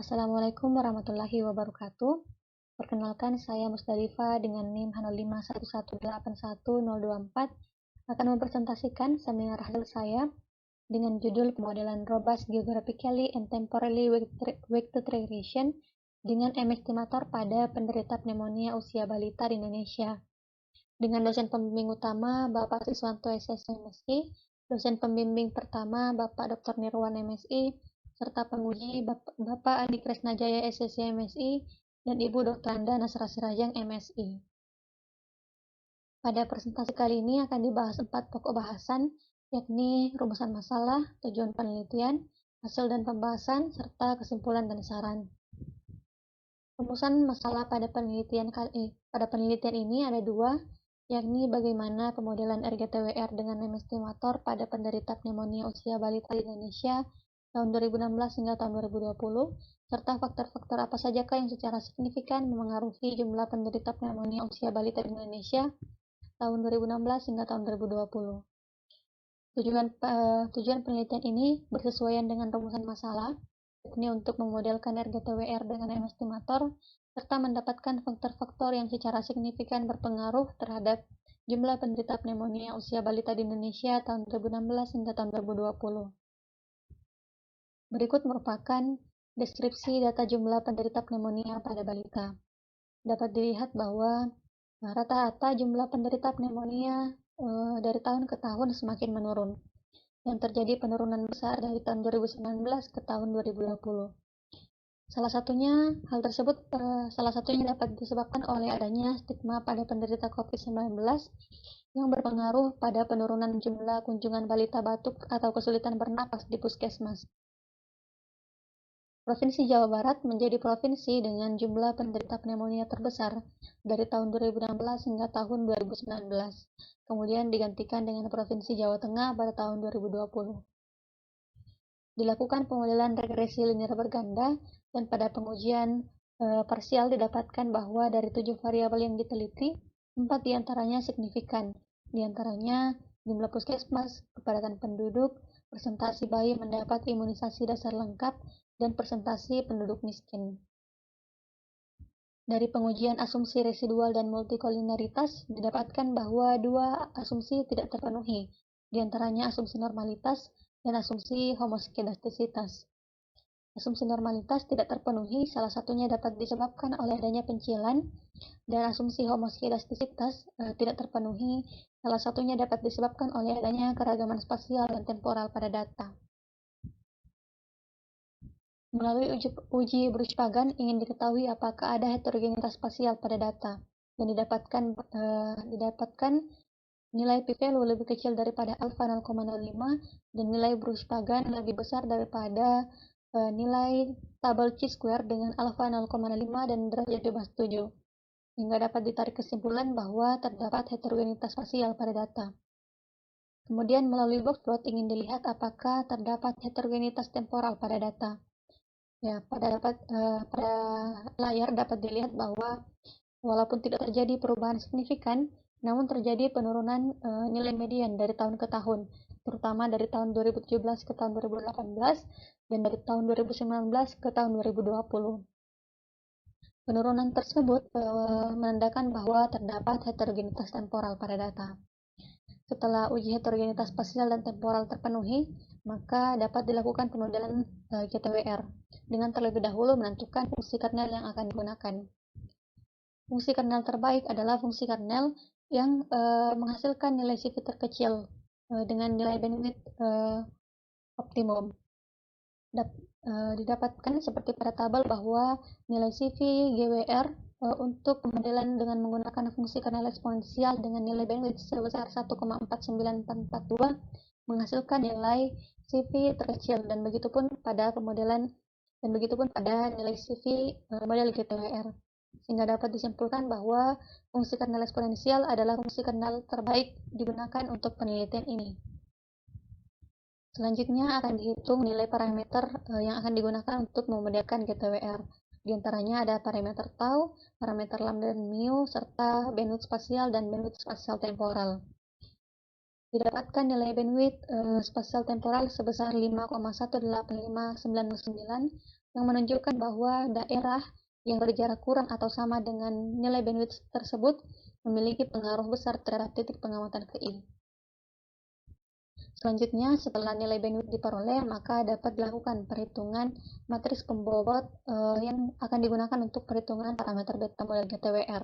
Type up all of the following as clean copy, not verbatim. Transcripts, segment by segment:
Assalamualaikum warahmatullahi wabarakatuh. Perkenalkan, saya Musdalifah dengan NIM H0511811024 akan mempresentasikan seminar hasil saya dengan judul Pemodelan Robust Geographically and Temporally Weighted Regression dengan estimator pada penderita pneumonia usia balita di Indonesia. Dengan dosen pembimbing utama Bapak Siswanto SSC MSI, dosen pembimbing pertama Bapak Dr. Nirwan MSI, serta penguji Bapak Adi Kresnajaya SSC MSI dan Ibu Dr. Anda Nasra Sirajang MSI. Pada presentasi kali ini akan dibahas 4 pokok bahasan, yakni rumusan masalah, tujuan penelitian, hasil dan pembahasan, serta kesimpulan dan saran. Rumusan masalah pada penelitian ini ada 2, yakni bagaimana pemodelan RGTWR dengan estimator pada penderita pneumonia usia balita di Indonesia tahun 2016 hingga tahun 2020, serta faktor-faktor apa sajakah yang secara signifikan memengaruhi jumlah penderita pneumonia usia balita di Indonesia tahun 2016 hingga tahun 2020. Tujuan penelitian ini bersesuaian dengan rumusan masalah, yakni untuk memodelkan RGTWR dengan estimator, serta mendapatkan faktor-faktor yang secara signifikan berpengaruh terhadap jumlah penderita pneumonia usia balita di Indonesia tahun 2016 hingga tahun 2020. Berikut merupakan deskripsi data jumlah penderita pneumonia pada balita. Dapat dilihat bahwa rata-rata jumlah penderita pneumonia dari tahun ke tahun semakin menurun, dan terjadi penurunan besar dari tahun 2019 ke tahun 2020. Salah satunya dapat disebabkan oleh adanya stigma pada penderita COVID-19 yang berpengaruh pada penurunan jumlah kunjungan balita batuk atau kesulitan bernapas di puskesmas. Provinsi Jawa Barat menjadi provinsi dengan jumlah penderita pneumonia terbesar dari tahun 2016 hingga tahun 2019, kemudian digantikan dengan Provinsi Jawa Tengah pada tahun 2020. Dilakukan pemodelan regresi linear berganda, dan pada pengujian parsial didapatkan bahwa dari 7 variabel yang diteliti, 4 diantaranya signifikan, diantaranya jumlah puskesmas, kepadatan penduduk, persentase bayi mendapat imunisasi dasar lengkap, dan persentase penduduk miskin. Dari pengujian asumsi residual dan multikolinaritas, didapatkan bahwa 2 asumsi tidak terpenuhi, diantaranya asumsi normalitas dan asumsi homokedastisitas. Asumsi normalitas tidak terpenuhi, salah satunya dapat disebabkan oleh adanya pencilan, dan asumsi homokedastisitas tidak terpenuhi, salah satunya dapat disebabkan oleh adanya keragaman spasial dan temporal pada data. Melalui uji Bruch-Pagan ingin diketahui apakah ada heterogenitas spasial pada data, dan didapatkan nilai p-value lebih kecil daripada alfa 0,05 dan nilai Bruch-Pagan lebih besar daripada nilai tabel chi-square dengan alfa 0,5 dan derajat bebas 7, hingga dapat ditarik kesimpulan bahwa terdapat heterogenitas spasial pada data. Kemudian melalui box plot ingin dilihat apakah terdapat heterogenitas temporal pada data. Ya, pada layar dapat dilihat bahwa walaupun tidak terjadi perubahan signifikan, namun terjadi penurunan nilai median dari tahun ke tahun, terutama dari tahun 2017 ke tahun 2018 dan dari tahun 2019 ke tahun 2020. Penurunan tersebut menandakan bahwa terdapat heterogenitas temporal pada data. Setelah uji heterogenitas spasial dan temporal terpenuhi, maka dapat dilakukan pemodelan GTWR dengan terlebih dahulu menentukan fungsi kernel yang akan digunakan. Fungsi kernel terbaik adalah fungsi kernel yang menghasilkan nilai CV terkecil dengan nilai bandwidth optimum. Didapatkan seperti pada tabel bahwa nilai CV GWR untuk pemodelan dengan menggunakan fungsi kernel eksponensial dengan nilai bandwidth sebesar 1,49442 menghasilkan nilai CV terkecil, dan begitupun pada nilai CV model GTWR, sehingga dapat disimpulkan bahwa fungsi kernel eksponensial adalah fungsi kernel terbaik digunakan untuk penelitian ini. Selanjutnya akan dihitung nilai parameter yang akan digunakan untuk memodelkan GTWR. Di antaranya ada parameter tau, parameter lambda dan mu, serta bandwidth spasial dan bandwidth spasial temporal. Didapatkan nilai bandwidth spasial temporal sebesar 5,18599 yang menunjukkan bahwa daerah yang berjarak kurang atau sama dengan nilai bandwidth tersebut memiliki pengaruh besar terhadap titik pengamatan VI. Selanjutnya, setelah nilai bandwidth diperoleh, maka dapat dilakukan perhitungan matriks pembobot yang akan digunakan untuk perhitungan parameter beta model GTWR.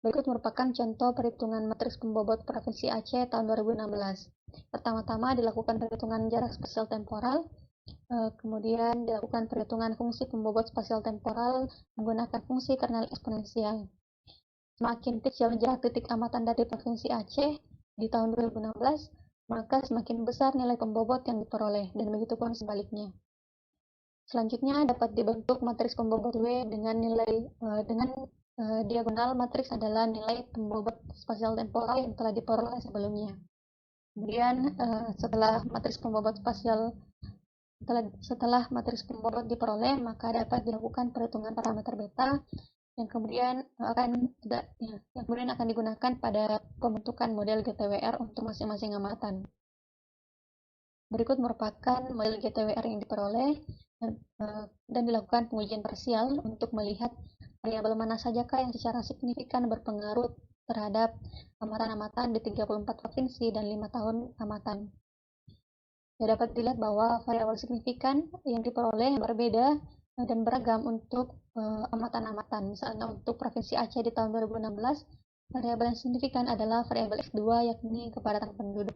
Berikut merupakan contoh perhitungan matriks pembobot Provinsi Aceh tahun 2016. Pertama-tama dilakukan perhitungan jarak spasial temporal, kemudian dilakukan perhitungan fungsi pembobot spasial temporal menggunakan fungsi kernel eksponensial. Semakin kecil jarak titik amatan dari Provinsi Aceh di tahun 2016, maka semakin besar nilai pembobot yang diperoleh, dan begitu pun sebaliknya. Selanjutnya dapat dibentuk matriks pembobot W dengan nilai diagonal matriks adalah nilai pembobot spasial temporal yang telah diperoleh sebelumnya. Kemudian setelah matriks pembobot diperoleh, maka dapat dilakukan perhitungan parameter beta yang kemudian akan digunakan pada pembentukan model GTWR untuk masing-masing amatan. Berikut merupakan model GTWR yang diperoleh dan dilakukan pengujian parsial untuk melihat variabel mana sajakah yang secara signifikan berpengaruh terhadap amatan-amatan di 34 provinsi dan 5 tahun amatan. Ya, dapat dilihat bahwa variabel signifikan yang diperoleh berbeda dan beragam untuk amatan-amatan. Misalnya untuk Provinsi Aceh di tahun 2016, variabel yang signifikan adalah variabel X2, yakni kepadatan penduduk.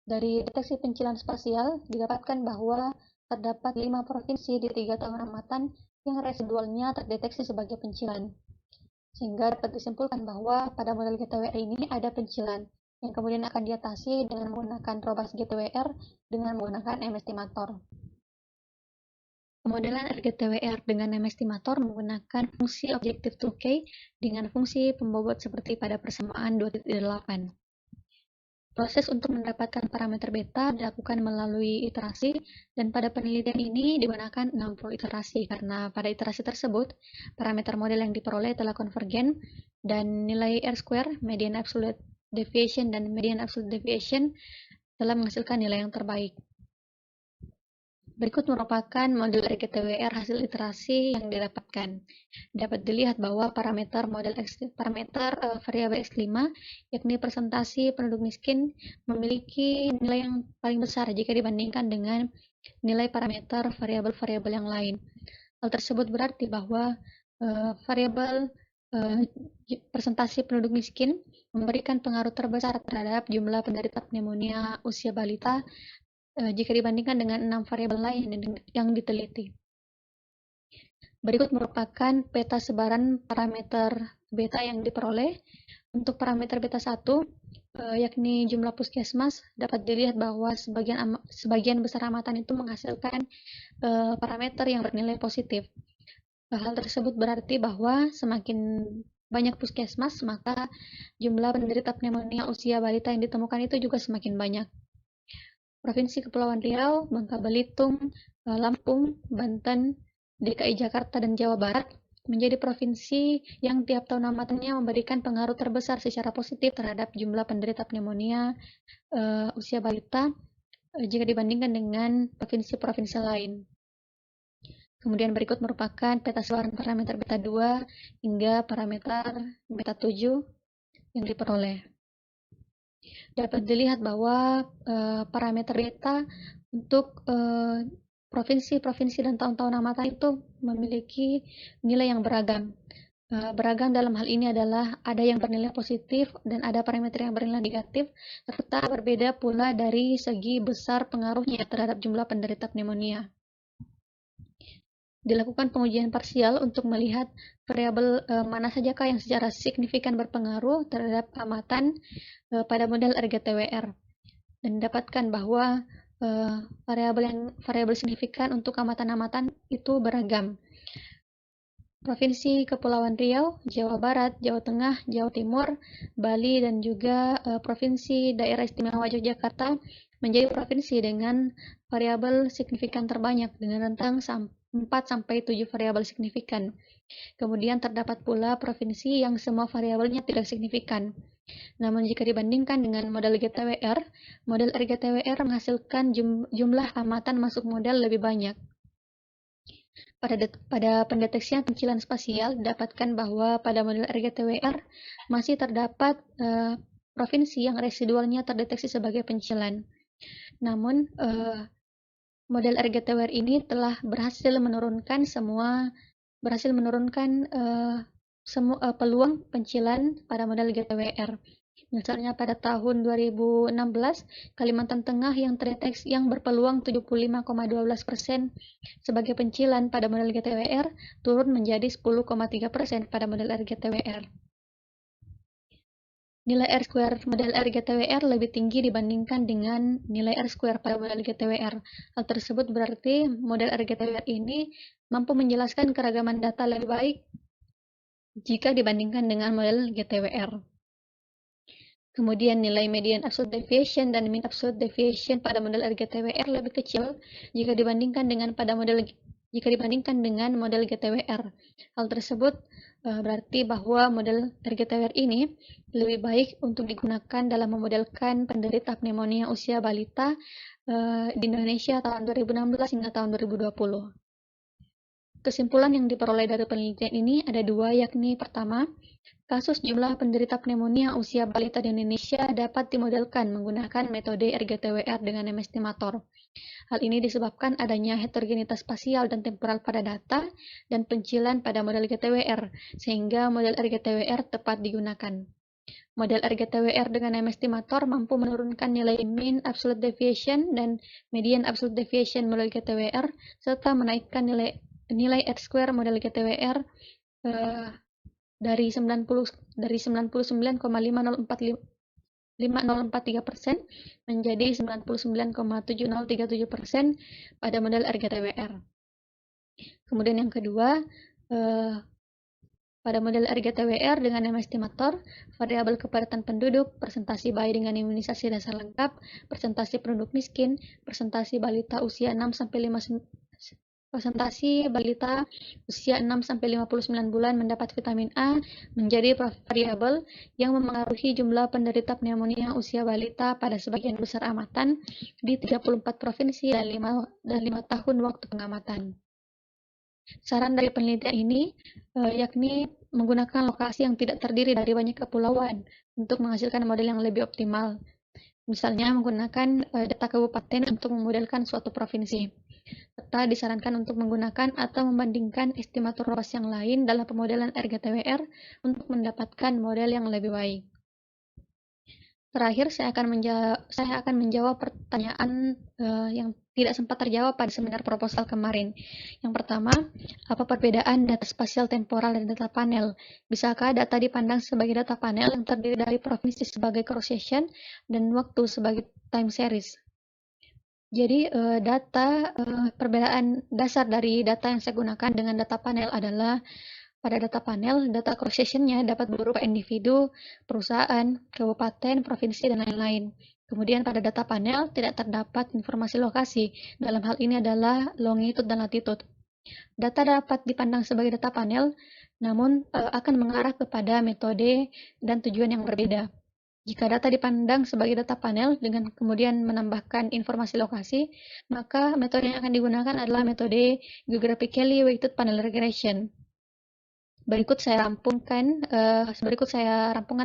Dari deteksi pencilan spasial, didapatkan bahwa terdapat 5 provinsi di 3 tahun amatan yang residualnya terdeteksi sebagai pencilan. Sehingga dapat disimpulkan bahwa pada model GTWR ini ada pencilan, yang kemudian akan diatasi dengan menggunakan robust GTWR dengan menggunakan M-estimator. Pemodelan RGTWR dengan M-estimator menggunakan fungsi objektif 2K dengan fungsi pembobot seperti pada persamaan 2.8. Proses untuk mendapatkan parameter beta dilakukan melalui iterasi, dan pada penelitian ini digunakan 60 iterasi karena pada iterasi tersebut parameter model yang diperoleh telah konvergen dan nilai R-square, median absolute deviation, dan median absolute deviation telah menghasilkan nilai yang terbaik. Berikut merupakan model RGTWR hasil iterasi yang didapatkan. Dapat dilihat bahwa parameter variabel X5, yakni presentasi penduduk miskin, memiliki nilai yang paling besar jika dibandingkan dengan nilai parameter variabel-variabel yang lain. Hal tersebut berarti bahwa variabel presentasi penduduk miskin memberikan pengaruh terbesar terhadap jumlah penderita pneumonia usia balita jika dibandingkan dengan 6 variabel lain yang diteliti. Berikut merupakan peta sebaran parameter beta yang diperoleh. Untuk parameter beta 1, yakni jumlah puskesmas, dapat dilihat bahwa sebagian besar amatan itu menghasilkan parameter yang bernilai positif. Hal tersebut berarti bahwa semakin banyak puskesmas, maka jumlah penderita pneumonia usia balita yang ditemukan itu juga semakin banyak. Provinsi Kepulauan Riau, Bangka Belitung, Lampung, Banten, DKI Jakarta, dan Jawa Barat menjadi provinsi yang tiap tahun amatannya memberikan pengaruh terbesar secara positif terhadap jumlah penderita pneumonia usia balita jika dibandingkan dengan provinsi-provinsi lain. Kemudian berikut merupakan peta sebaran parameter beta 2 hingga parameter beta 7 yang diperoleh. Dapat dilihat bahwa parameter beta untuk provinsi-provinsi dan tahun-tahun amatan itu memiliki nilai yang beragam. Beragam dalam hal ini adalah ada yang bernilai positif dan ada parameter yang bernilai negatif, serta berbeda pula dari segi besar pengaruhnya terhadap jumlah penderita pneumonia. Dilakukan pengujian parsial untuk melihat variabel mana sajakah yang secara signifikan berpengaruh terhadap amatan pada model RGTWR, dan didapatkan bahwa variabel signifikan untuk amatan-amatan itu beragam. Provinsi Kepulauan Riau, Jawa Barat, Jawa Tengah, Jawa Timur, Bali, dan juga Provinsi Daerah Istimewa Yogyakarta menjadi provinsi dengan variabel signifikan terbanyak dengan rentang 4-7 variabel signifikan. Kemudian terdapat pula provinsi yang semua variabelnya tidak signifikan. Namun jika dibandingkan dengan model GTWR, model RGTWR menghasilkan jumlah amatan masuk model lebih banyak. Pada pendeteksian pencilan spasial, didapatkan bahwa pada model RGTWR masih terdapat provinsi yang residualnya terdeteksi sebagai pencilan. Namun, model RGTWR ini telah berhasil menurunkan peluang pencilan pada model GTWR. Misalnya pada tahun 2016, Kalimantan Tengah yang berpeluang 75,12% sebagai pencilan pada model GTWR turun menjadi 10,3% pada model RGTWR. Nilai R-square model RGTWR lebih tinggi dibandingkan dengan nilai R-square pada model GTWR. Hal tersebut berarti model RGTWR ini mampu menjelaskan keragaman data lebih baik jika dibandingkan dengan model GTWR. Kemudian nilai median absolute deviation dan mean absolute deviation pada model RGTWR lebih kecil jika dibandingkan dengan model GTWR. Hal tersebut berarti bahwa model RGTWR ini lebih baik untuk digunakan dalam memodelkan penderita pneumonia usia balita di Indonesia tahun 2016 hingga tahun 2020. Kesimpulan yang diperoleh dari penelitian ini ada dua, yakni pertama, kasus jumlah penderita pneumonia usia balita di Indonesia dapat dimodelkan menggunakan metode RGTWR dengan name estimator. Hal ini disebabkan adanya heterogenitas spasial dan temporal pada data dan pencilan pada model GTWR, sehingga model RGTWR tepat digunakan. Model RGTWR dengan name estimator mampu menurunkan nilai mean absolute deviation dan median absolute deviation model GTWR, serta menaikkan nilai R-square model GTWR dari 99,5043% menjadi 99,7037% pada model RGTWR. Kemudian yang kedua, pada model RGTWR dengan name estimator, variabel kepadatan penduduk, persentase bayi dengan imunisasi dasar lengkap, persentase penduduk miskin, persentase balita usia 6-59 bulan mendapat vitamin A menjadi variabel yang memengaruhi jumlah penderita pneumonia usia balita pada sebagian besar amatan di 34 provinsi dan 5 tahun waktu pengamatan. Saran dari penelitian ini yakni menggunakan lokasi yang tidak terdiri dari banyak kepulauan untuk menghasilkan model yang lebih optimal. Misalnya menggunakan data kabupaten untuk memodelkan suatu provinsi. Serta disarankan untuk menggunakan atau membandingkan estimator luas yang lain dalam pemodelan RGTWR untuk mendapatkan model yang lebih baik. Terakhir, saya akan menjawab pertanyaan yang tidak sempat terjawab pada seminar proposal kemarin. Yang pertama, apa perbedaan data spasial temporal dan data panel? Bisakah data dipandang sebagai data panel yang terdiri dari provinsi sebagai cross-section dan waktu sebagai time series? Jadi, perbedaan dasar dari data yang saya gunakan dengan data panel adalah pada data panel, data cross-section-nya dapat berupa individu, perusahaan, kabupaten, provinsi, dan lain-lain. Kemudian pada data panel tidak terdapat informasi lokasi, dalam hal ini adalah longitude dan latitude. Data dapat dipandang sebagai data panel, namun akan mengarah kepada metode dan tujuan yang berbeda. Jika data dipandang sebagai data panel dengan kemudian menambahkan informasi lokasi, maka metode yang akan digunakan adalah metode Geographically Weighted Panel Regression. Berikut saya rampungkan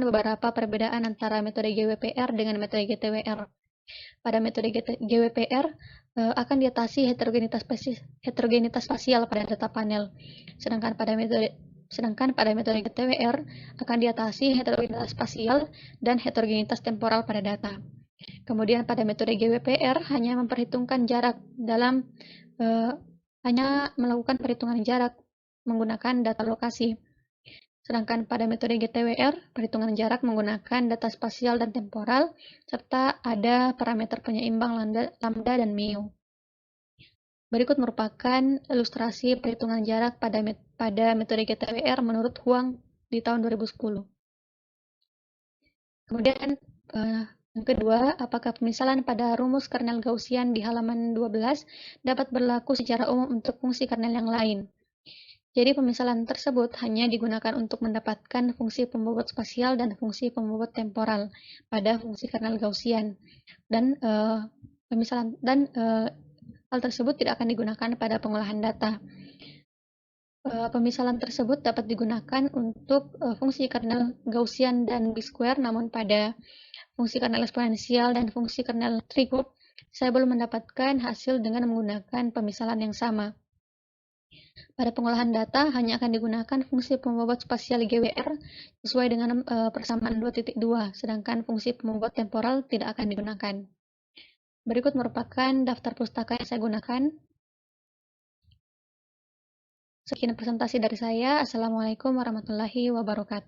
beberapa perbedaan antara metode GWPR dengan metode GTWR. Pada metode GWPR akan diatasi heterogenitas spasial pada data panel, sedangkan pada metode GTWR akan diatasi heterogenitas spasial dan heterogenitas temporal pada data. Kemudian pada metode GWPR hanya memperhitungkan jarak hanya melakukan perhitungan jarak menggunakan data lokasi. Sedangkan pada metode GTWR, perhitungan jarak menggunakan data spasial dan temporal, serta ada parameter penyeimbang lambda dan mu. Berikut merupakan ilustrasi perhitungan jarak pada metode GTWR menurut Huang di tahun 2010. Kemudian yang kedua, apakah pemisalan pada rumus kernel Gaussian di halaman 12 dapat berlaku secara umum untuk fungsi kernel yang lain? Jadi pemisalan tersebut hanya digunakan untuk mendapatkan fungsi pembobot spasial dan fungsi pembobot temporal pada fungsi kernel Gaussian. Dan hal tersebut tidak akan digunakan pada pengolahan data. Pemisalan tersebut dapat digunakan untuk fungsi kernel Gaussian dan B-square, namun pada fungsi kernel eksponensial dan fungsi kernel Tree-Group, saya belum mendapatkan hasil dengan menggunakan pemisalan yang sama. Pada pengolahan data hanya akan digunakan fungsi pembobot spasial GWR sesuai dengan persamaan 2.2, sedangkan fungsi pembobot temporal tidak akan digunakan. Berikut merupakan daftar pustaka yang saya gunakan. Sekian presentasi dari saya. Assalamualaikum warahmatullahi wabarakatuh.